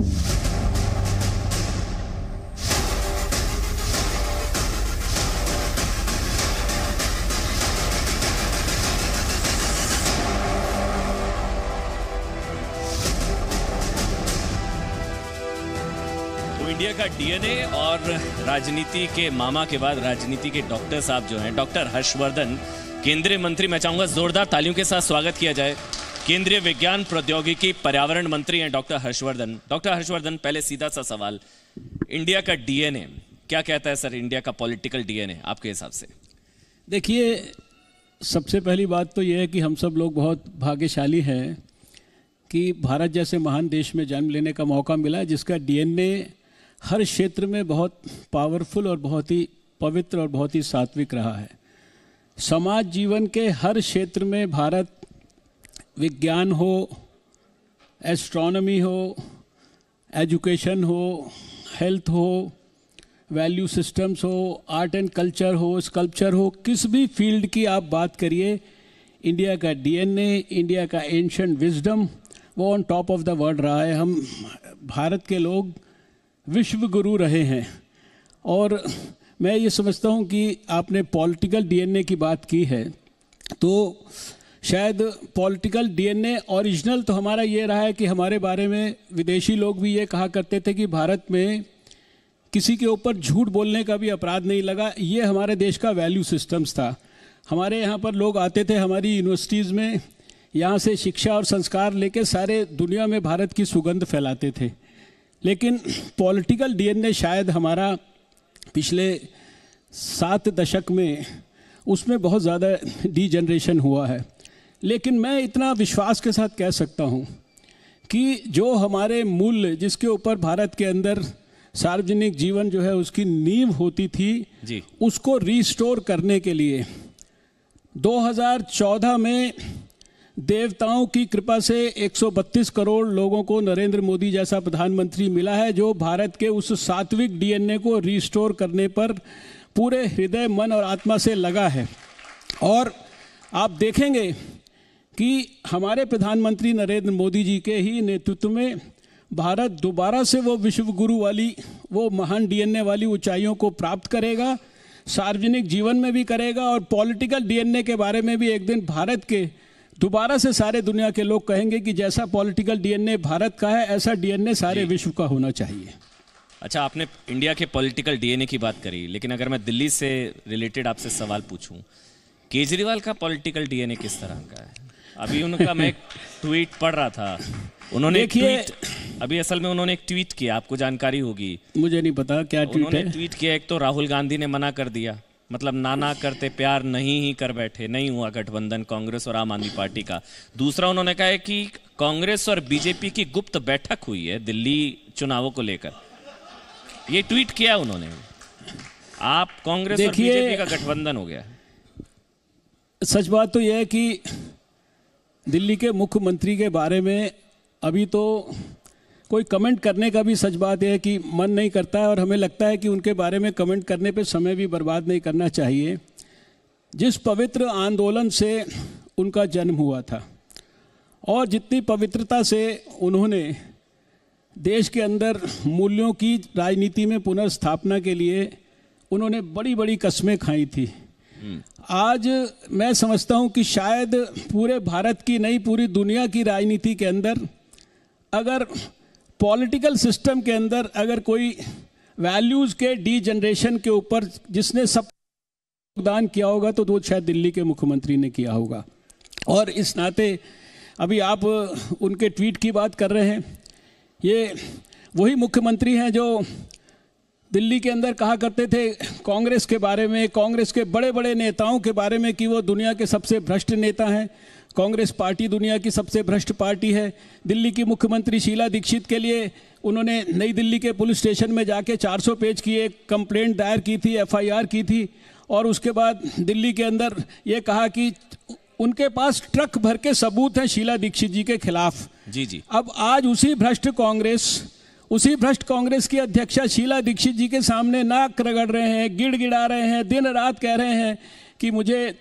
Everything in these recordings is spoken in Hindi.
इंडिया का डीएनए और राजनीति के मामा के बाद राजनीति के डॉक्टर साहब जो हैं, डॉक्टर हर्षवर्धन, केंद्रीय मंत्री। मैं चाहूंगा जोरदार तालियों के साथ स्वागत किया जाए। केंद्रीय विज्ञान प्रौद्योगिकी पर्यावरण मंत्री हैं डॉक्टर हर्षवर्धन। डॉक्टर हर्षवर्धन, पहले सीधा सा सवाल, इंडिया का डीएनए क्या कहता है सर? इंडिया का पॉलिटिकल डीएनए आपके हिसाब से? देखिए, सबसे पहली बात तो यह है कि हम सब लोग बहुत भाग्यशाली हैं कि भारत जैसे महान देश में जन्म लेने का मौका मिला, जिसका डीएनए हर क्षेत्र में बहुत पावरफुल और बहुत ही पवित्र और बहुत ही सात्विक रहा है। समाज जीवन के हर क्षेत्र में भारत, विज्ञान हो, एस्ट्रोनॉमी हो, एजुकेशन हो, हेल्थ हो, वैल्यू सिस्टम्स हो, आर्ट एंड कल्चर हो, स्कल्पचर हो, किस भी फील्ड की आप बात करिए, इंडिया का डीएनए, इंडिया का एंशिएंट विजडम वो on top of the world रहा है। हम भारत के लोग विश्व गुरु रहे हैं। और मैं ये समझता हूँ कि आपने पॉलिटिकल डीएनए की बात की है, तो शायद पॉलिटिकल डीएनए ओरिजिनल तो हमारा ये रहा है कि हमारे बारे में विदेशी लोग भी ये कहा करते थे कि भारत में किसी के ऊपर झूठ बोलने का भी अपराध नहीं लगा। ये हमारे देश का वैल्यू सिस्टम्स था। हमारे यहाँ पर लोग आते थे हमारी यूनिवर्सिटीज़ में, यहाँ से शिक्षा और संस्कार लेके सारे दुनिया में भारत की सुगंध फैलाते थे। लेकिन पॉलिटिकल डीएनए शायद हमारा पिछले 7 दशक में उसमें बहुत ज़्यादा डीजनरेशन हुआ है। लेकिन मैं इतना विश्वास के साथ कह सकता हूँ कि जो हमारे मूल्य, जिसके ऊपर भारत के अंदर सार्वजनिक जीवन जो है उसकी नींव होती थी जी, उसको रिस्टोर करने के लिए 2014 में देवताओं की कृपा से 132 करोड़ लोगों को नरेंद्र मोदी जैसा प्रधानमंत्री मिला है, जो भारत के उस सात्विक डीएनए को रिस्टोर करने पर पूरे हृदय, मन और आत्मा से लगा है। और आप देखेंगे कि हमारे प्रधानमंत्री नरेंद्र मोदी जी के ही नेतृत्व में भारत दोबारा से वो विश्व गुरु वाली, वो महान डीएनए वाली ऊंचाइयों को प्राप्त करेगा, सार्वजनिक जीवन में भी करेगा। और पॉलिटिकल डीएनए के बारे में भी एक दिन भारत के दोबारा से सारे दुनिया के लोग कहेंगे कि जैसा पॉलिटिकल डीएनए भारत का है, ऐसा डीएनए सारे विश्व का होना चाहिए। अच्छा, आपने इंडिया के पॉलिटिकल डीएनए की बात करी, लेकिन अगर मैं दिल्ली से रिलेटेड आपसे सवाल पूछूं, केजरीवाल का पॉलिटिकल डीएनए किस तरह का है? अभी उनका मैं ट्वीट पढ़ रहा था, उन्होंने अभी असल में उन्होंने एक ट्वीट किया, आपको जानकारी होगी। मुझे नहीं पता क्या ट्वीट है। ट्वीट किया, एक तो राहुल गांधी ने मना कर दिया, मतलब नाना करते प्यार नहीं ही कर बैठे, नहीं हुआ गठबंधन कांग्रेस और आम आदमी पार्टी का। दूसरा, उन्होंने कहा है कि कांग्रेस और बीजेपी की गुप्त बैठक हुई है दिल्ली चुनावों को लेकर। ये ट्वीट किया उन्होंने। आप कांग्रेस और बीजेपी का गठबंधन हो गया। सच बात तो यह है कि दिल्ली के मुख्यमंत्री के बारे में अभी तो कोई कमेंट करने का भी सच बात है कि मन नहीं करता है, और हमें लगता है कि उनके बारे में कमेंट करने पे समय भी बर्बाद नहीं करना चाहिए। जिस पवित्र आंदोलन से उनका जन्म हुआ था और जितनी पवित्रता से उन्होंने देश के अंदर मूल्यों की राजनीति में पुनर्स्थापना के लिए उन्होंने बड़ी बड़ी कस्में खाई थी, आज मैं समझता हूँ कि शायद पूरे भारत की नहीं, पूरी दुनिया की राजनीति के अंदर अगर पॉलिटिकल सिस्टम के अंदर अगर कोई वैल्यूज़ के डीजनरेशन के ऊपर जिसने सब योगदान किया होगा तो वो शायद दिल्ली के मुख्यमंत्री ने किया होगा। और इस नाते अभी आप उनके ट्वीट की बात कर रहे हैं, ये वही मुख्यमंत्री हैं जो दिल्ली के अंदर कहा करते थे कांग्रेस के बारे में, कांग्रेस के बड़े बड़े नेताओं के बारे में कि वो दुनिया के सबसे भ्रष्ट नेता हैं, कांग्रेस पार्टी दुनिया की सबसे भ्रष्ट पार्टी है। दिल्ली की मुख्यमंत्री शीला दीक्षित के लिए उन्होंने नई दिल्ली के पुलिस स्टेशन में जाके 400 पेज की एक कंप्लेंट दायर की थी, एफआईआर की थी, और उसके बाद दिल्ली के अंदर ये कहा कि उनके पास ट्रक भर के सबूत हैं शीला दीक्षित जी के खिलाफ। जी। अब आज उसी भ्रष्ट कांग्रेस की अध्यक्षा शीला दीक्षित जी के सामने नाक रगड़ रहे हैं, गिड़गिड़ा रहे हैं, दिन रात कह रहे हैं कि मुझे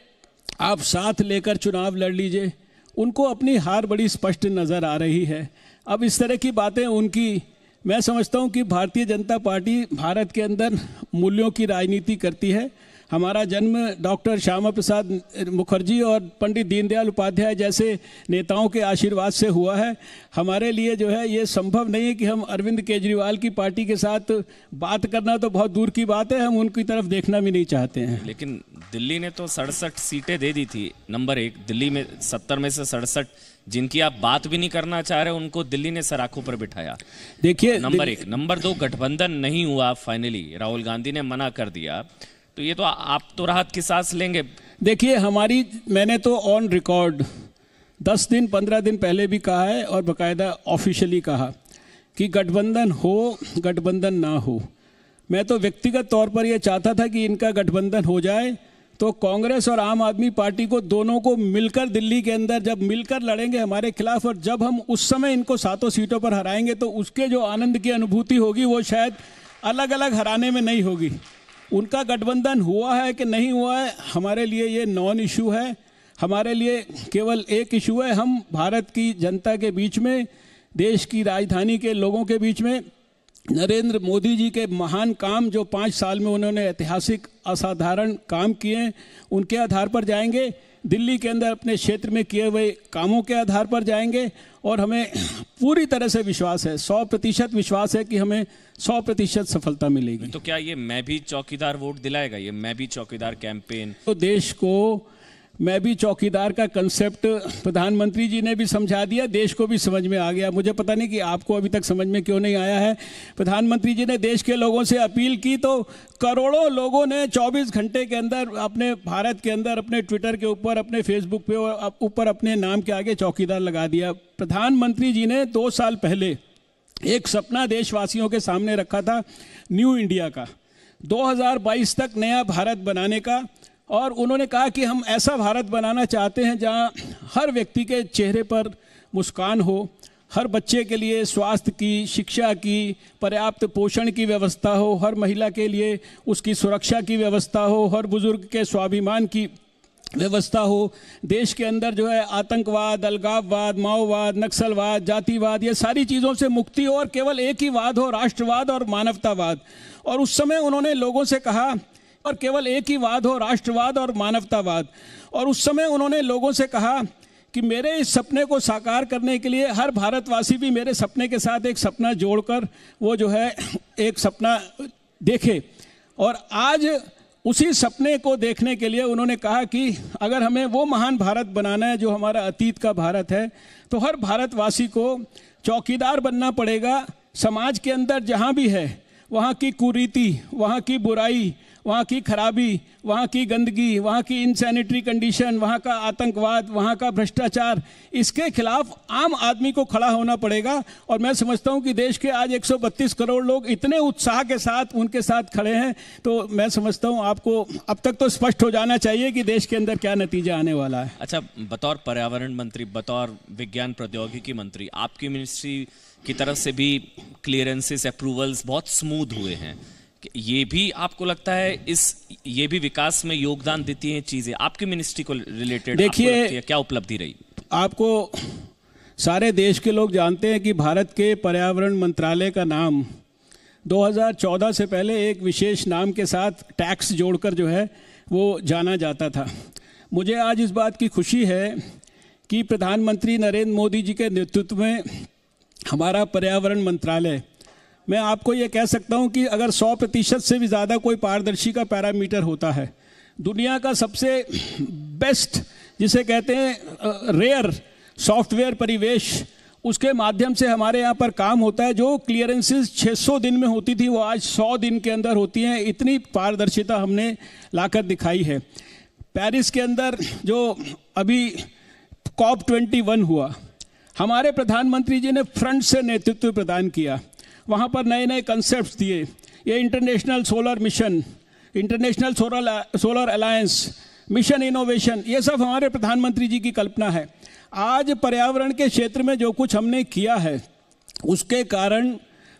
आप साथ लेकर चुनाव लड़ लीजिए। उनको अपनी हार बड़ी स्पष्ट नज़र आ रही है। अब इस तरह की बातें उनकी मैं समझता हूं कि भारतीय जनता पार्टी भारत के अंदर मूल्यों की राजनीति करती है। हमारा जन्म डॉक्टर श्यामा प्रसाद मुखर्जी और पंडित दीनदयाल उपाध्याय जैसे नेताओं के आशीर्वाद से हुआ है। हमारे लिए जो है ये संभव नहीं है कि हम अरविंद केजरीवाल की पार्टी के साथ बात करना तो बहुत दूर की बात है, हम उनकी तरफ देखना भी नहीं चाहते हैं। लेकिन दिल्ली ने तो 67 सीटें दे दी थी। नंबर 1 दिल्ली में 70 में से 67 जिनकी आप बात भी नहीं करना चाह रहे उनको दिल्ली ने सराखों पर बिठाया। देखिए, नंबर 1। नंबर 2, गठबंधन नहीं हुआ फाइनली, राहुल गांधी ने मना कर दिया, तो ये तो आप तो राहत की सांस लेंगे। देखिए, मैंने तो ऑन रिकॉर्ड 10 दिन 15 दिन पहले भी कहा है और बाकायदा ऑफिशियली कहा कि गठबंधन हो गठबंधन ना हो, मैं तो व्यक्तिगत तौर पर यह चाहता था कि इनका गठबंधन हो जाए तो कांग्रेस और आम आदमी पार्टी को दोनों को मिलकर दिल्ली के अंदर जब मिलकर लड़ेंगे हमारे खिलाफ, और जब हम उस समय इनको 7 सीटों पर हराएंगे तो उसके जो आनंद की अनुभूति होगी वो शायद अलग अलग हराने में नहीं होगी। उनका गठबंधन हुआ है कि नहीं हुआ है, हमारे लिए ये नॉन इशू है। हमारे लिए केवल एक इशू है, हम भारत की जनता के बीच में, देश की राजधानी के लोगों के बीच में नरेंद्र मोदी जी के महान काम जो 5 साल में उन्होंने ऐतिहासिक असाधारण काम किए, उनके आधार पर जाएंगे। दिल्ली के अंदर अपने क्षेत्र में किए हुए कामों के आधार पर जाएंगे और हमें पूरी तरह से विश्वास है, 100% विश्वास है कि हमें 100% सफलता मिलेगी। तो क्या ये मैं भी चौकीदार वोट दिलाएगा, ये मैं भी चौकीदार कैंपेन? तो देश को मैं भी चौकीदार का कंसेप्ट प्रधानमंत्री जी ने भी समझा दिया, देश को भी समझ में आ गया। मुझे पता नहीं कि आपको अभी तक समझ में क्यों नहीं आया है। प्रधानमंत्री जी ने देश के लोगों से अपील की तो करोड़ों लोगों ने 24 घंटे के अंदर अपने भारत के अंदर अपने ट्विटर के ऊपर, अपने फेसबुक पे ऊपर अपने नाम के आगे चौकीदार लगा दिया। प्रधानमंत्री जी ने 2 साल पहले एक सपना देशवासियों के सामने रखा था न्यू इंडिया का, 2022 तक नया भारत बनाने का, और उन्होंने कहा कि हम ऐसा भारत बनाना चाहते हैं जहां हर व्यक्ति के चेहरे पर मुस्कान हो, हर बच्चे के लिए स्वास्थ्य की, शिक्षा की, पर्याप्त पोषण की व्यवस्था हो, हर महिला के लिए उसकी सुरक्षा की व्यवस्था हो, हर बुजुर्ग के स्वाभिमान की व्यवस्था हो। देश के अंदर जो है आतंकवाद, अलगाववाद, माओवाद, नक्सलवाद, जातिवाद, ये सारी चीज़ों से मुक्ति हो और केवल एक ही वाद हो, राष्ट्रवाद और मानवतावाद। और उस समय उन्होंने लोगों से कहा, और केवल एक ही वाद हो, राष्ट्रवाद और मानवतावाद। और उस समय उन्होंने लोगों से कहा कि मेरे इस सपने को साकार करने के लिए हर भारतवासी भी मेरे सपने के साथ एक सपना जोड़कर वो जो है एक सपना देखे। और आज उसी सपने को देखने के लिए उन्होंने कहा कि अगर हमें वो महान भारत बनाना है जो हमारा अतीत का भारत है, तो हर भारतवासी को चौकीदार बनना पड़ेगा। समाज के अंदर जहाँ भी है वहाँ की कुरीति, वहाँ की बुराई, वहाँ की खराबी, वहाँ की गंदगी, वहाँ की इनसैनिटरी कंडीशन, वहाँ का आतंकवाद, वहाँ का भ्रष्टाचार, इसके खिलाफ आम आदमी को खड़ा होना पड़ेगा। और मैं समझता हूँ कि देश के आज 132 करोड़ लोग इतने उत्साह के साथ उनके साथ खड़े हैं, तो मैं समझता हूँ आपको अब तक तो स्पष्ट हो जाना चाहिए कि देश के अंदर क्या नतीजा आने वाला है। अच्छा, बतौर पर्यावरण मंत्री, बतौर विज्ञान प्रौद्योगिकी मंत्री, आपकी मिनिस्ट्री की तरफ से भी क्लियरेंसेस, अप्रूवल्स बहुत स्मूथ हुए हैं। ये भी आपको लगता है ये भी विकास में योगदान देती हैं चीजें आपकी मिनिस्ट्री को रिलेटेड? देखिए, क्या उपलब्धि रही? आपको सारे देश के लोग जानते हैं कि भारत के पर्यावरण मंत्रालय का नाम 2014 से पहले एक विशेष नाम के साथ टैक्स जोड़कर जो है वो जाना जाता था। मुझे आज इस बात की खुशी है कि प्रधानमंत्री नरेंद्र मोदी जी के नेतृत्व में हमारा पर्यावरण मंत्रालय, मैं आपको ये कह सकता हूँ कि अगर 100% से भी ज़्यादा कोई पारदर्शी का पैरामीटर होता है, दुनिया का सबसे बेस्ट जिसे कहते हैं रेयर सॉफ्टवेयर परिवेश, उसके माध्यम से हमारे यहाँ पर काम होता है। जो क्लियरेंसेस 600 दिन में होती थी वो आज 100 दिन के अंदर होती हैं। इतनी पारदर्शिता हमने लाकर दिखाई है। पेरिस के अंदर जो अभी COP21 हुआ, हमारे प्रधानमंत्री जी ने फ्रंट से नेतृत्व प्रदान किया, वहाँ पर नए नए कंसेप्ट्स दिए। ये international solar mission, international solar alliance, mission innovation, ये सब हमारे प्रधानमंत्री जी की कल्पना है। आज पर्यावरण के क्षेत्र में जो कुछ हमने किया है उसके कारण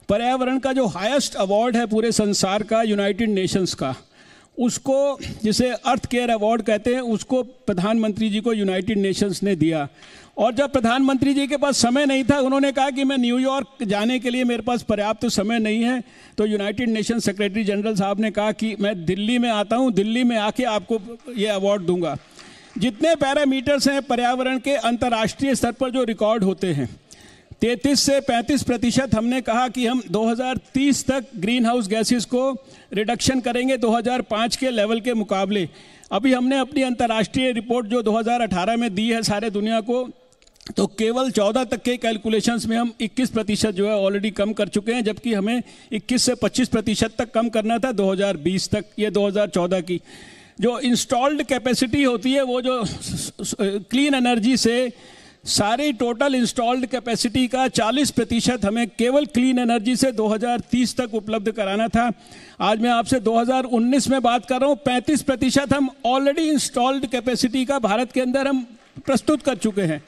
पर्यावरण का जो हाईएस्ट अवार्ड है पूरे संसार का, यूनाइटेड नेशंस का, उसको जिसे अर्थ केयर अवार्ड कहते हैं, उसको प्रधानमंत्री जी को यूनाइटेड नेशंस ने दिया। और जब प्रधानमंत्री जी के पास समय नहीं था, उन्होंने कहा कि मैं न्यूयॉर्क जाने के लिए मेरे पास पर्याप्त समय नहीं है, तो यूनाइटेड नेशन सेक्रेटरी जनरल साहब ने कहा कि मैं दिल्ली में आता हूँ, दिल्ली में आके आपको ये अवार्ड दूंगा। जितने पैरामीटर्स हैं पर्यावरण के अंतर्राष्ट्रीय स्तर पर जो रिकॉर्ड होते हैं, 33 से 35% हमने कहा कि हम 2030 तक ग्रीन हाउस गैसेस को रिडक्शन करेंगे 2005 के लेवल के मुकाबले। अभी हमने अपनी अंतर्राष्ट्रीय रिपोर्ट जो 2018 में दी है सारे दुनिया को, तो केवल 14 तक के कैलकुलेशंस में हम 21% जो है ऑलरेडी कम कर चुके हैं, जबकि हमें 21 से 25% तक कम करना था 2020 तक। ये 2014 की जो इंस्टॉल्ड कैपेसिटी होती है, वो जो क्लीन एनर्जी से सारी टोटल इंस्टॉल्ड कैपेसिटी का 40% हमें केवल क्लीन एनर्जी से 2030 तक उपलब्ध कराना था। आज मैं आपसे 2019 में बात कर रहा हूँ, 35% हम ऑलरेडी इंस्टॉल्ड कैपेसिटी का भारत के अंदर हम प्रस्तुत कर चुके हैं।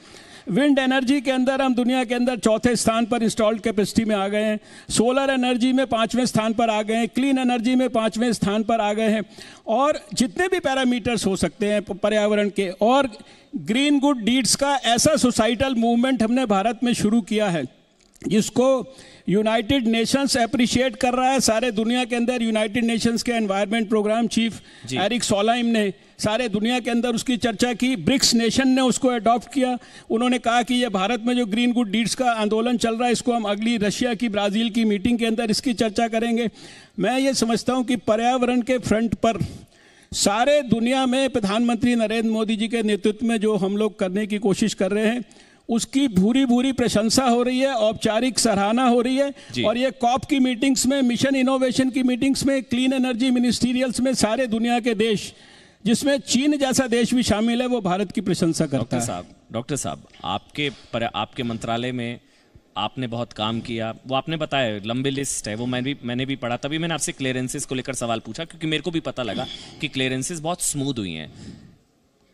विंड एनर्जी के अंदर हम दुनिया के अंदर 4थे स्थान पर इंस्टॉल्ड कैपेसिटी में आ गए हैं, सोलर एनर्जी में 5वें स्थान पर आ गए हैं, क्लीन एनर्जी में 5वें स्थान पर आ गए हैं, और जितने भी पैरामीटर्स हो सकते हैं पर्यावरण के। और ग्रीन गुड डीड्स का ऐसा सोसाइटल मूवमेंट हमने भारत में शुरू किया है जिसको यूनाइटेड नेशंस अप्रिशिएट कर रहा है सारे दुनिया के अंदर। यूनाइटेड नेशंस के एनवायरनमेंट प्रोग्राम चीफ एरिक सोलाइम ने सारे दुनिया के अंदर उसकी चर्चा की, ब्रिक्स नेशन ने उसको अडॉप्ट किया। उन्होंने कहा कि ये भारत में जो ग्रीन गुड डीड्स का आंदोलन चल रहा है, इसको हम अगली रशिया की ब्राज़ील की मीटिंग के अंदर इसकी चर्चा करेंगे। मैं ये समझता हूँ कि पर्यावरण के फ्रंट पर सारे दुनिया में प्रधानमंत्री नरेंद्र मोदी जी के नेतृत्व में जो हम लोग करने की कोशिश कर रहे हैं, उसकी भूरी भूरी प्रशंसा हो रही है, औपचारिक सराहना हो रही है। और ये कॉप की मीटिंग्स में, मिशन इनोवेशन की मीटिंग्स में, क्लीन एनर्जी मिनिस्टीरियल्स में सारे दुनिया के देश, जिसमें चीन जैसा देश भी शामिल है, वो भारत की प्रशंसा करता है। डॉक्टर साहब, आपके मंत्रालय में आपने बहुत काम किया, वो आपने बताया लंबी लिस्ट है, वो मैंने भी पढ़ा। तभी मैंने आपसे क्लियरेंसेस को लेकर सवाल पूछा, क्योंकि मेरे को भी पता लगा कि क्लियरेंसेस बहुत स्मूथ हुई हैं।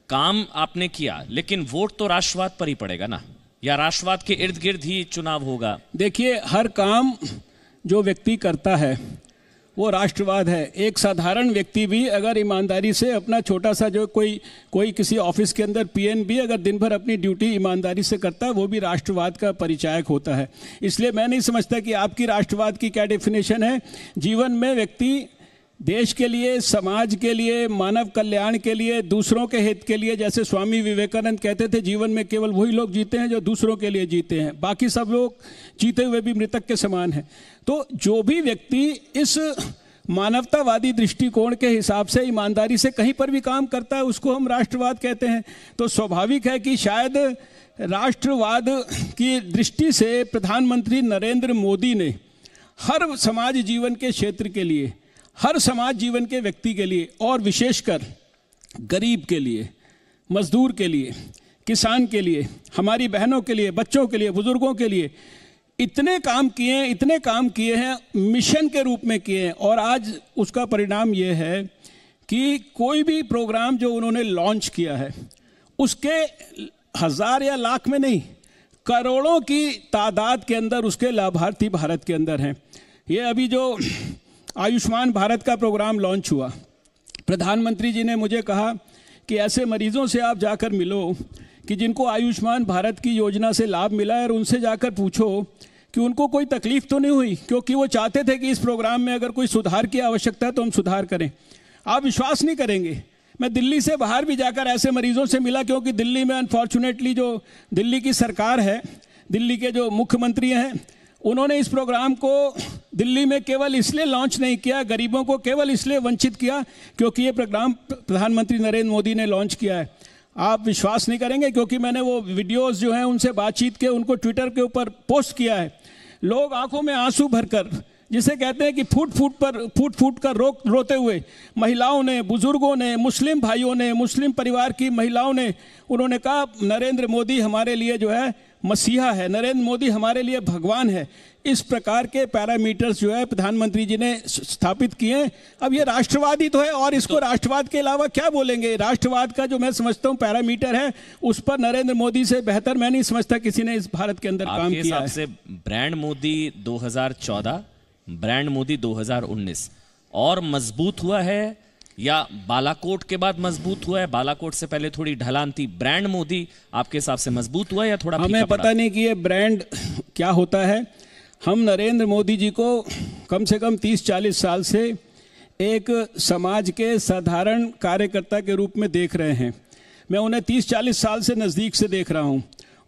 काम आपने किया, लेकिन वोट तो राष्ट्रवाद पर ही पड़ेगा ना, या राष्ट्रवाद के इर्द गिर्द ही चुनाव होगा? देखिए, हर काम जो व्यक्ति करता है वो राष्ट्रवाद है। एक साधारण व्यक्ति भी अगर ईमानदारी से अपना छोटा सा जो कोई किसी ऑफिस के अंदर पीएन भी अगर दिन भर अपनी ड्यूटी ईमानदारी से करता है, वो भी राष्ट्रवाद का परिचायक होता है। इसलिए मैं नहीं समझता कि आपकी राष्ट्रवाद की क्या डेफिनेशन है। जीवन में व्यक्ति देश के लिए, समाज के लिए, मानव कल्याण के लिए, दूसरों के हित के लिए, जैसे स्वामी विवेकानंद कहते थे, जीवन में केवल वही लोग जीते हैं जो दूसरों के लिए जीते हैं, बाकी सब लोग जीते हुए भी मृतक के समान हैं। तो जो भी व्यक्ति इस मानवतावादी दृष्टिकोण के हिसाब से ईमानदारी से कहीं पर भी काम करता है, उसको हम राष्ट्रवाद कहते हैं। तो स्वाभाविक है कि शायद राष्ट्रवाद की दृष्टि से प्रधानमंत्री नरेंद्र मोदी ने हर समाज जीवन के क्षेत्र के लिए, हर समाज जीवन के व्यक्ति के लिए, और विशेषकर गरीब के लिए, मजदूर के लिए, किसान के लिए, हमारी बहनों के लिए, बच्चों के लिए, बुजुर्गों के लिए इतने काम किए हैं, मिशन के रूप में किए हैं। और आज उसका परिणाम ये है कि कोई भी प्रोग्राम जो उन्होंने लॉन्च किया है, उसके 1000 या लाख में नहीं, करोड़ों की तादाद के अंदर उसके लाभार्थी भारत के अंदर हैं। ये अभी जो आयुष्मान भारत का प्रोग्राम लॉन्च हुआ, प्रधानमंत्री जी ने मुझे कहा कि ऐसे मरीजों से आप जाकर मिलो कि जिनको आयुष्मान भारत की योजना से लाभ मिला है, और उनसे जाकर पूछो कि उनको कोई तकलीफ तो नहीं हुई, क्योंकि वो चाहते थे कि इस प्रोग्राम में अगर कोई सुधार की आवश्यकता है तो हम सुधार करें। आप विश्वास नहीं करेंगे, मैं दिल्ली से बाहर भी जाकर ऐसे मरीजों से मिला, क्योंकि दिल्ली में अनफॉर्चुनेटली जो दिल्ली की सरकार है, दिल्ली के जो मुख्यमंत्री हैं, उन्होंने इस प्रोग्राम को दिल्ली में केवल इसलिए लॉन्च नहीं किया, गरीबों को केवल इसलिए वंचित किया क्योंकि ये प्रोग्राम प्रधानमंत्री नरेंद्र मोदी ने लॉन्च किया है। आप विश्वास नहीं करेंगे, क्योंकि मैंने वो वीडियोस जो हैं उनसे बातचीत के उनको ट्विटर के ऊपर पोस्ट किया है। लोग आंखों में आंसू भरकर, जिसे कहते हैं कि फूट फूट कर रोते हुए महिलाओं ने, बुजुर्गों ने, मुस्लिम भाइयों ने, मुस्लिम परिवार की महिलाओं ने, उन्होंने कहा नरेंद्र मोदी हमारे लिए जो है मसीहा है, नरेंद्र मोदी हमारे लिए भगवान है। इस प्रकार के पैरामीटर्स जो है प्रधानमंत्री जी ने स्थापित किए। अब ये राष्ट्रवाद ही तो है, और इसको राष्ट्रवाद के अलावा क्या बोलेंगे। राष्ट्रवाद का जो मैं समझता हूँ पैरामीटर है, उस पर नरेंद्र मोदी से बेहतर मैं नहीं समझता किसी ने इस भारत के अंदर काम किया है। ब्रांड मोदी 2014, ब्रांड मोदी 2019 और मजबूत हुआ है या बालाकोट के बाद मजबूत हुआ है? बालाकोट से पहले थोड़ी ढलान थी। ब्रांड मोदी आपके हिसाब से मजबूत हुआ है या थोड़ा हमें पता नहीं कि ये ब्रांड क्या होता है। हम नरेंद्र मोदी जी को कम से कम 30-40 साल से एक समाज के साधारण कार्यकर्ता के रूप में देख रहे हैं। मैं उन्हें 30-40 साल से नज़दीक से देख रहा हूं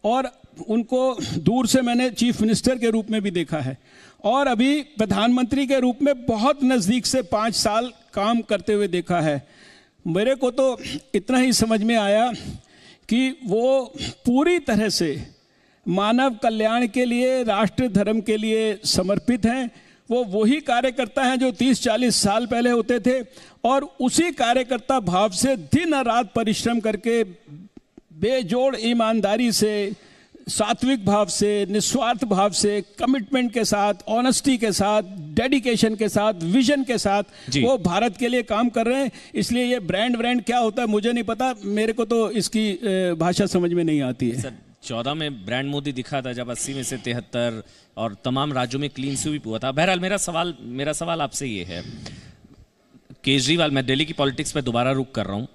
और उनको दूर से मैंने चीफ मिनिस्टर के रूप में भी देखा है और अभी प्रधानमंत्री के रूप में बहुत नज़दीक से 5 साल काम करते हुए देखा है। मेरे को तो इतना ही समझ में आया कि वो पूरी तरह से मानव कल्याण के लिए, राष्ट्र धर्म के लिए समर्पित हैं। वो वही कार्यकर्ता हैं जो 30-40 साल पहले होते थे और उसी कार्यकर्ता भाव से दिन रात परिश्रम करके बेजोड़ ईमानदारी से, सात्विक भाव से, निस्वार्थ भाव से, कमिटमेंट के साथ, ऑनेस्टी के साथ, डेडिकेशन के साथ, विजन के साथ वो भारत के लिए काम कर रहे हैं। इसलिए ये ब्रांड क्या होता है मुझे नहीं पता, मेरे को तो इसकी भाषा समझ में नहीं आती है। 14 में ब्रांड मोदी दिखा था, जब 80 में से 73 और तमाम राज्यों में क्लीन स्वीप हुआ था। बहरहाल मेरा सवाल आपसे ये है, केजरीवाल, मैं दिल्ली की पॉलिटिक्स पे दोबारा रुक कर रहा हूँ,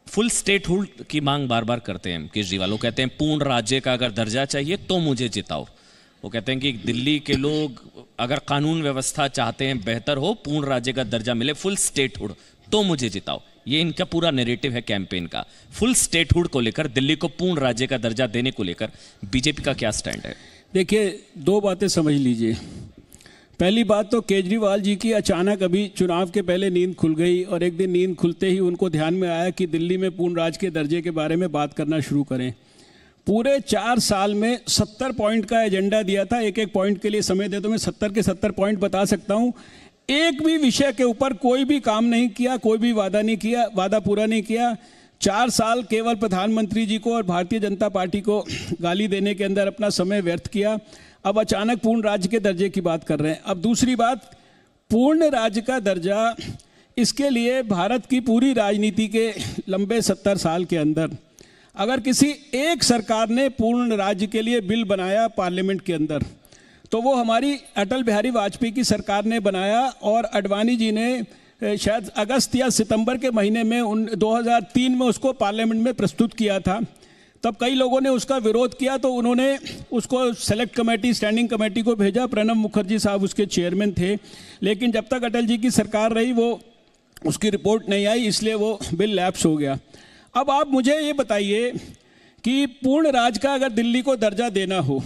फुल स्टेटहुड की मांग बार बार करते हैं केजरीवाल। वो कहते हैं पूर्ण राज्य का अगर दर्जा चाहिए तो मुझे जिताओ। वो कहते हैं कि दिल्ली के लोग अगर कानून व्यवस्था चाहते हैं बेहतर हो, पूर्ण राज्य का दर्जा मिले, फुल स्टेटहुड, तो मुझे जिताओ। ये इनका पूरा नैरेटिव है कैंपेन का। फुल स्टेटहुड को लेकर, दिल्ली को पूर्ण राज्य का दर्जा देने को लेकर बीजेपी का क्या स्टैंड है? देखिए, 2 बातें समझ लीजिए। पहली बात तो केजरीवाल जी की अचानक अभी चुनाव के पहले नींद खुल गई और एक दिन नींद खुलते ही उनको ध्यान में आया कि दिल्ली में पूर्ण राज्य के दर्जे के बारे में बात करना शुरू करें। पूरे 4 साल में 70 पॉइंट का एजेंडा दिया था। एक पॉइंट के लिए समय दे तो मैं 70 के 70 पॉइंट बता सकता हूं। एक भी विषय के ऊपर कोई भी काम नहीं किया, कोई भी वादा नहीं किया, वादा पूरा नहीं किया। 4 साल केवल प्रधानमंत्री जी को और भारतीय जनता पार्टी को गाली देने के अंदर अपना समय व्यर्थ किया। अब अचानक पूर्ण राज्य के दर्जे की बात कर रहे हैं। अब दूसरी बात, पूर्ण राज्य का दर्जा, इसके लिए भारत की पूरी राजनीति के लंबे 70 साल के अंदर अगर किसी एक सरकार ने पूर्ण राज्य के लिए बिल बनाया पार्लियामेंट के अंदर, तो वो हमारी अटल बिहारी वाजपेयी की सरकार ने बनाया और अडवाणी जी ने शायद अगस्त या सितंबर के महीने में 2003 में उसको पार्लियामेंट में प्रस्तुत किया था। तब कई लोगों ने उसका विरोध किया तो उन्होंने उसको सेलेक्ट कमेटी, स्टैंडिंग कमेटी को भेजा। प्रणब मुखर्जी साहब उसके चेयरमैन थे, लेकिन जब तक अटल जी की सरकार रही वो उसकी रिपोर्ट नहीं आई, इसलिए वो बिल लैप्स हो गया। अब आप मुझे ये बताइए कि पूर्ण राज्य का अगर दिल्ली को दर्जा देना हो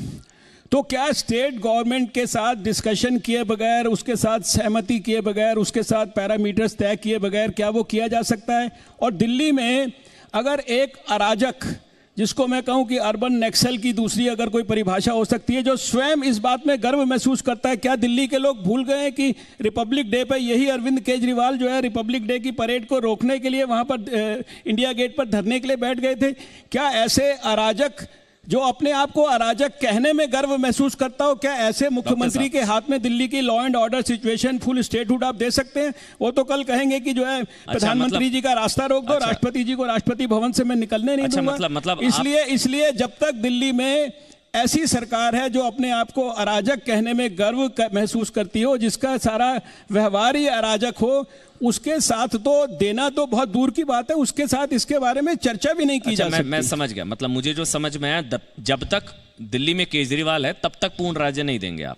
तो क्या स्टेट गवर्नमेंट के साथ डिस्कशन किए बगैर, उसके साथ सहमति किए बगैर, उसके साथ पैरामीटर्स तय किए बगैर क्या वो किया जा सकता है? और दिल्ली में अगर एक अराजक, जिसको मैं कहूं कि अर्बन नक्सल की दूसरी अगर कोई परिभाषा हो सकती है, जो स्वयं इस बात में गर्व महसूस करता है, क्या दिल्ली के लोग भूल गए हैं कि रिपब्लिक डे पर यही अरविंद केजरीवाल जो है रिपब्लिक डे की परेड को रोकने के लिए वहां पर इंडिया गेट पर धरने के लिए बैठ गए थे? क्या ऐसे अराजक, जो अपने आप को अराजक कहने में गर्व महसूस करता हो, क्या ऐसे मुख्यमंत्री के हाथ में दिल्ली की law and order situation, full statehood आप दे सकते हैं? वो तो कल कहेंगे कि जो है प्रधानमंत्री जी का रास्ता रोक दो, राष्ट्रपति जी को राष्ट्रपति भवन से मैं निकलने नहीं दूंगा। इसलिए जब तक दिल्ली में ऐसी सरकार है जो अपने आप को अराजक कहने में गर्व महसूस करती हो, जिसका सारा व्यवहार ही अराजक हो, उसके साथ तो देना तो बहुत दूर की बात है, उसके साथ इसके बारे में चर्चा भी नहीं की जा सकती। मैं समझ गया, मतलब मुझे जो समझ में आया, जब तक दिल्ली में केजरीवाल है तब तक पूर्ण राज्य नहीं देंगे आप?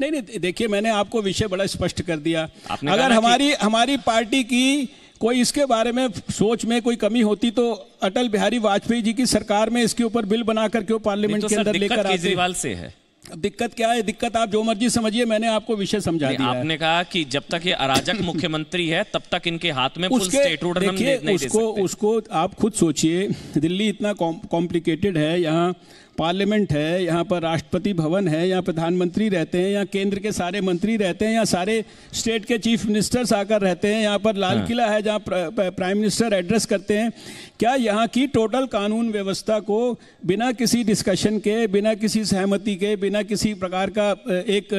नहीं, देखिए, मैंने आपको विषय बड़ा स्पष्ट कर दिया। अगर हमारी पार्टी की कोई इसके बारे में सोच में कोई कमी होती तो अटल बिहारी वाजपेयी जी की सरकार में इसके ऊपर बिल बनाकर क्यों पार्लियामेंट के अंदर लेकर आते? केजरीवाल से है। अब दिक्कत क्या है? दिक्कत आप जो मर्जी समझिए, मैंने आपको विषय समझा दिया। आपने कहा कि जब तक ये अराजक मुख्यमंत्री है तब तक इनके हाथ में फुल स्टेटहुड नहीं दे सकते। उसको आप खुद सोचिए, दिल्ली इतना कॉम्प्लिकेटेड है, यहाँ पार्लियामेंट है, यहाँ पर राष्ट्रपति भवन है, यहाँ प्रधानमंत्री रहते हैं, यहाँ केंद्र के सारे मंत्री रहते हैं, यहाँ सारे स्टेट के चीफ मिनिस्टर्स आकर रहते हैं, यहाँ पर लाल किला है जहाँ प्राइम मिनिस्टर एड्रेस करते हैं। क्या यहाँ की टोटल कानून व्यवस्था को बिना किसी डिस्कशन के, बिना किसी सहमति के, बिना किसी प्रकार का एक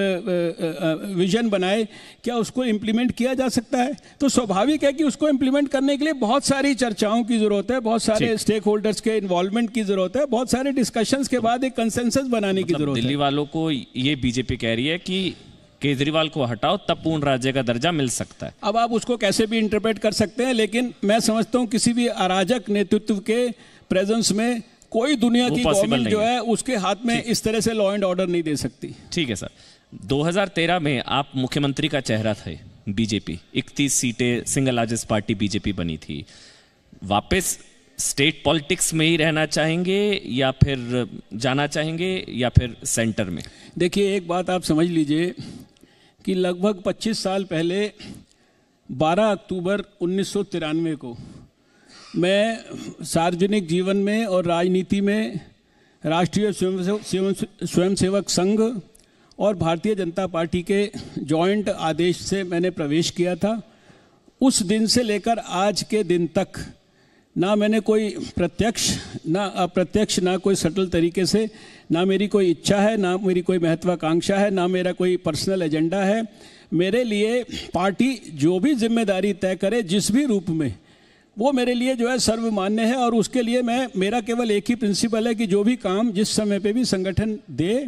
विजन बनाए, क्या उसको इम्प्लीमेंट किया जा सकता है? तो स्वाभाविक है कि उसको इम्प्लीमेंट करने के लिए बहुत सारी चर्चाओं की जरूरत है, बहुत सारे स्टेक होल्डर्स के इन्वॉल्वमेंट की जरूरत है, बहुत सारे डिस्कशन के बाद एक कंसेंसस बनाने की जरूरत है। दिल्ली वालों को ये बीजेपी कह रही है कि केजरीवाल को हटाओ तब पूर्ण राज्य का दर्जा मिल सकता है। अब आप उसको कैसे भी इंटरप्रेट कर सकते हैं, लेकिन मैं समझता हूं किसी भी अराजक नेतृत्व के प्रेजेंस में कोई दुनिया की गवर्नमेंट जो है उसके हाथ में इस तरह से लॉ एंड ऑर्डर नहीं दे सकती। ठीक है सर, 2013 में आप मुख्यमंत्री का चेहरा थे बीजेपी, 31 सीटें, सिंगल लार्जेस्ट पार्टी बीजेपी बनी थी। वापस स्टेट पॉलिटिक्स में ही रहना चाहेंगे या फिर जाना चाहेंगे या फिर सेंटर में? देखिए, एक बात आप समझ लीजिए कि लगभग 25 साल पहले 12 अक्टूबर 1993 को मैं सार्वजनिक जीवन में और राजनीति में राष्ट्रीय स्वयंसेवक संघ और भारतीय जनता पार्टी के जॉइंट आदेश से मैंने प्रवेश किया था। उस दिन से लेकर आज के दिन तक ना मैंने कोई प्रत्यक्ष ना अप्रत्यक्ष ना कोई सटल तरीके से, ना मेरी कोई इच्छा है, ना मेरी कोई महत्वाकांक्षा है, ना मेरा कोई पर्सनल एजेंडा है। मेरे लिए पार्टी जो भी जिम्मेदारी तय करे जिस भी रूप में, वो मेरे लिए जो है सर्वमान्य है। और उसके लिए मेरा केवल एक ही प्रिंसिपल है कि जो भी काम जिस समय पे भी संगठन दे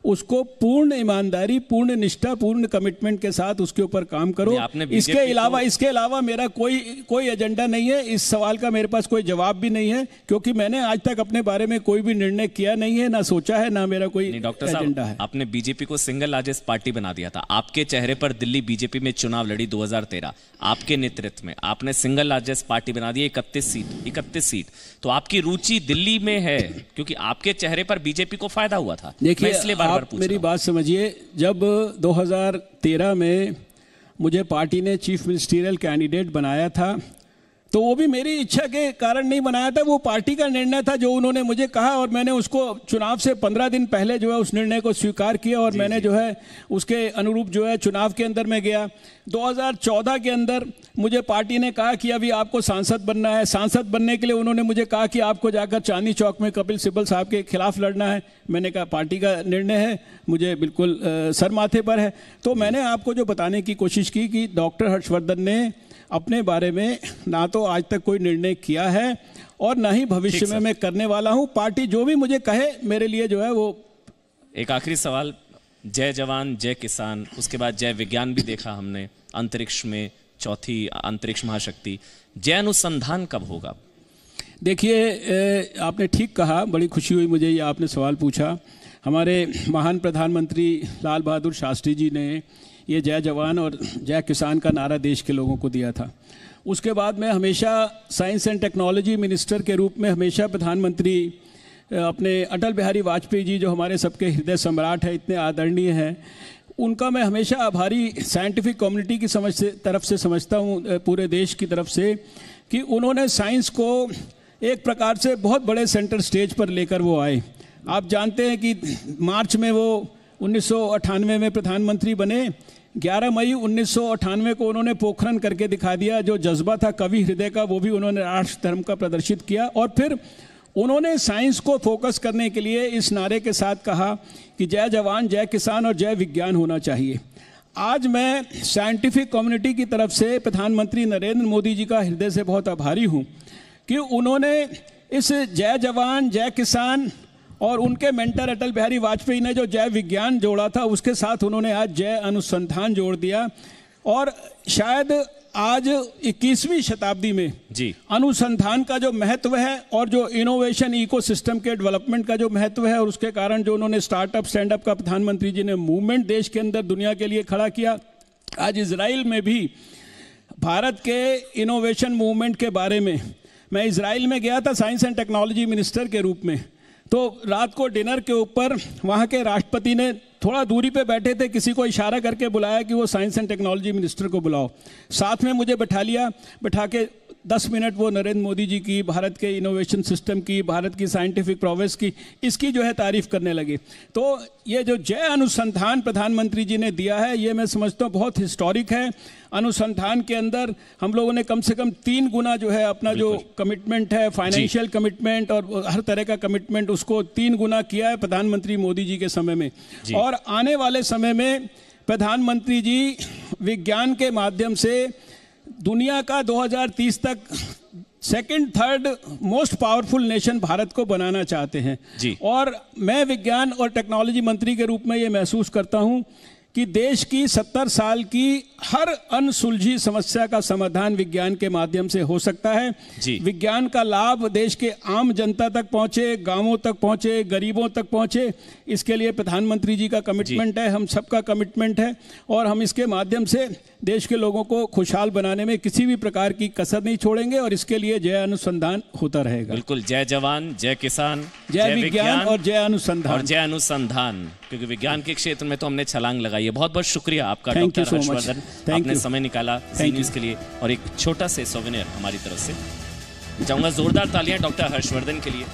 उसको पूर्ण ईमानदारी, पूर्ण निष्ठा, पूर्ण कमिटमेंट के साथ उसके ऊपर काम करो। इसके अलावा मेरा कोई एजेंडा नहीं है। इस सवाल का मेरे पास कोई जवाब भी नहीं है, क्योंकि मैंने आज तक अपने बारे में कोई भी निर्णय किया नहीं है, ना सोचा है, ना मेरा कोई एजेंडा है। आपने बीजेपी को सिंगल लार्जेस्ट पार्टी बना दिया था। आपके चेहरे पर दिल्ली बीजेपी में चुनाव लड़ी 2013, आपके नेतृत्व में आपने सिंगल लार्जेस्ट पार्टी बना दी 31 सीट। तो आपकी रुचि दिल्ली में है क्योंकि आपके चेहरे पर बीजेपी को फायदा हुआ था। देखिए, आप मेरी बात समझिए, जब 2013 में मुझे पार्टी ने चीफ मिनिस्टरियल कैंडिडेट बनाया था तो वो भी मेरी इच्छा के कारण नहीं बनाया था, वो पार्टी का निर्णय था जो उन्होंने मुझे कहा, और मैंने उसको चुनाव से 15 दिन पहले जो है उस निर्णय को स्वीकार किया और मैंने जो है उसके अनुरूप जो है चुनाव के अंदर मैं गया। 2014 के अंदर मुझे पार्टी ने कहा कि अभी आपको सांसद बनना है। सांसद बनने के लिए उन्होंने मुझे कहा कि आपको जाकर चांदनी चौक में कपिल सिब्बल साहब के खिलाफ लड़ना है। मैंने कहा पार्टी का निर्णय है, मुझे बिल्कुल सर माथे पर है। तो मैंने आपको जो बताने की कोशिश की कि डॉक्टर हर्षवर्धन ने अपने बारे में ना तो आज तक कोई निर्णय किया है और ना ही भविष्य में मैं करने वाला हूं। पार्टी जो भी मुझे कहे मेरे लिए जो है वो। एक आखिरी सवाल, जय जवान जय किसान, उसके बाद जय विज्ञान भी देखा हमने, अंतरिक्ष में चौथी अंतरिक्ष महाशक्ति, जय अनुसंधान कब होगा? देखिए, आपने ठीक कहा, बड़ी खुशी हुई मुझे ये आपने सवाल पूछा। हमारे महान प्रधानमंत्री लाल बहादुर शास्त्री जी ने ये जय जवान और जय किसान का नारा देश के लोगों को दिया था। उसके बाद मैं हमेशा साइंस एंड टेक्नोलॉजी मिनिस्टर के रूप में हमेशा प्रधानमंत्री अपने अटल बिहारी वाजपेयी जी, जो हमारे सबके हृदय सम्राट है, इतने आदरणीय हैं, उनका मैं हमेशा आभारी साइंटिफिक कम्युनिटी की तरफ से समझता हूँ, पूरे देश की तरफ से, कि उन्होंने साइंस को एक प्रकार से बहुत बड़े सेंटर स्टेज पर लेकर वो आए। आप जानते हैं कि मार्च में वो 1998 में प्रधानमंत्री बने। 11 मई 1998 को उन्होंने पोखरण करके दिखा दिया। जो जज्बा था कवि हृदय का, वो भी उन्होंने राष्ट्र धर्म का प्रदर्शित किया। और फिर उन्होंने साइंस को फोकस करने के लिए इस नारे के साथ कहा कि जय जवान जय किसान और जय विज्ञान होना चाहिए। आज मैं साइंटिफिक कम्युनिटी की तरफ से प्रधानमंत्री नरेंद्र मोदी जी का हृदय से बहुत आभारी हूँ कि उन्होंने इस जय जवान जय किसान और उनके मेंटर अटल बिहारी वाजपेयी ने जो जय विज्ञान जोड़ा था, उसके साथ उन्होंने आज जय अनुसंधान जोड़ दिया। और शायद आज 21वीं शताब्दी में जी अनुसंधान का जो महत्व है और जो इनोवेशन इकोसिस्टम के डेवलपमेंट का जो महत्व है, और उसके कारण जो उन्होंने स्टार्टअप स्टैंड अप का प्रधानमंत्री जी ने मूवमेंट देश के अंदर दुनिया के लिए खड़ा किया। आज इजराइल में भी भारत के इनोवेशन मूवमेंट के बारे में, मैं इजराइल में गया था साइंस एंड टेक्नोलॉजी मिनिस्टर के रूप में, तो रात को डिनर के ऊपर वहाँ के राष्ट्रपति ने थोड़ा दूरी पे बैठे थे, किसी को इशारा करके बुलाया कि वो साइंस एंड टेक्नोलॉजी मिनिस्टर को बुलाओ। साथ में मुझे बैठा लिया, बैठा के 10 मिनट वो नरेंद्र मोदी जी की, भारत के इनोवेशन सिस्टम की, भारत की साइंटिफिक प्रोग्रेस की, इसकी जो है तारीफ करने लगे। तो ये जो जय अनुसंधान प्रधानमंत्री जी ने दिया है, ये मैं समझता हूँ बहुत हिस्टोरिक है। अनुसंधान के अंदर हम लोगों ने कम से कम 3 गुना जो है अपना जो कमिटमेंट है, फाइनेंशियल कमिटमेंट और हर तरह का कमिटमेंट, उसको 3 गुना किया है प्रधानमंत्री मोदी जी के समय में। और आने वाले समय में प्रधानमंत्री जी विज्ञान के माध्यम से दुनिया का 2030 तक second third most powerful nation Bharat को बनाना चाहते हैं जी। और मैं विज्ञान और टेक्नोलॉजी मंत्री के रूप में ये महसूस करता हूं कि देश की 70 साल की हर अनसुलझी समस्या का समाधान विज्ञान के माध्यम से हो सकता है। जी। विज्ञान का लाभ देश के आम जनता तक पहुंचे, गांवों तक पहुंचे, गरीबों तक पहुंचे, इसके लिए प्रधानमंत्री जी का कमिटमेंट है, हम सबका कमिटमेंट है, और हम इसके माध्यम से देश के लोगों को खुशहाल बनाने में किसी भी प्रकार की कसर नहीं छोड़ेंगे, और इसके लिए जय अनुसंधान होता रहेगा। बिल्कुल, जय जवान, जय किसान, जय विज्ञान और जय अनुसंधान। और जय अनुसंधान, क्योंकि विज्ञान के क्षेत्र में तो हमने छलांग लगाई है। बहुत बहुत शुक्रिया आपका Thank you doctor so much. Harshvardhan, आपने समय निकाला ज़ी न्यूज़ के लिए, और एक छोटा से सोवेनियर हमारी तरफ से। चाहूंगा जोरदार तालियां डॉक्टर हर्षवर्धन के लिए।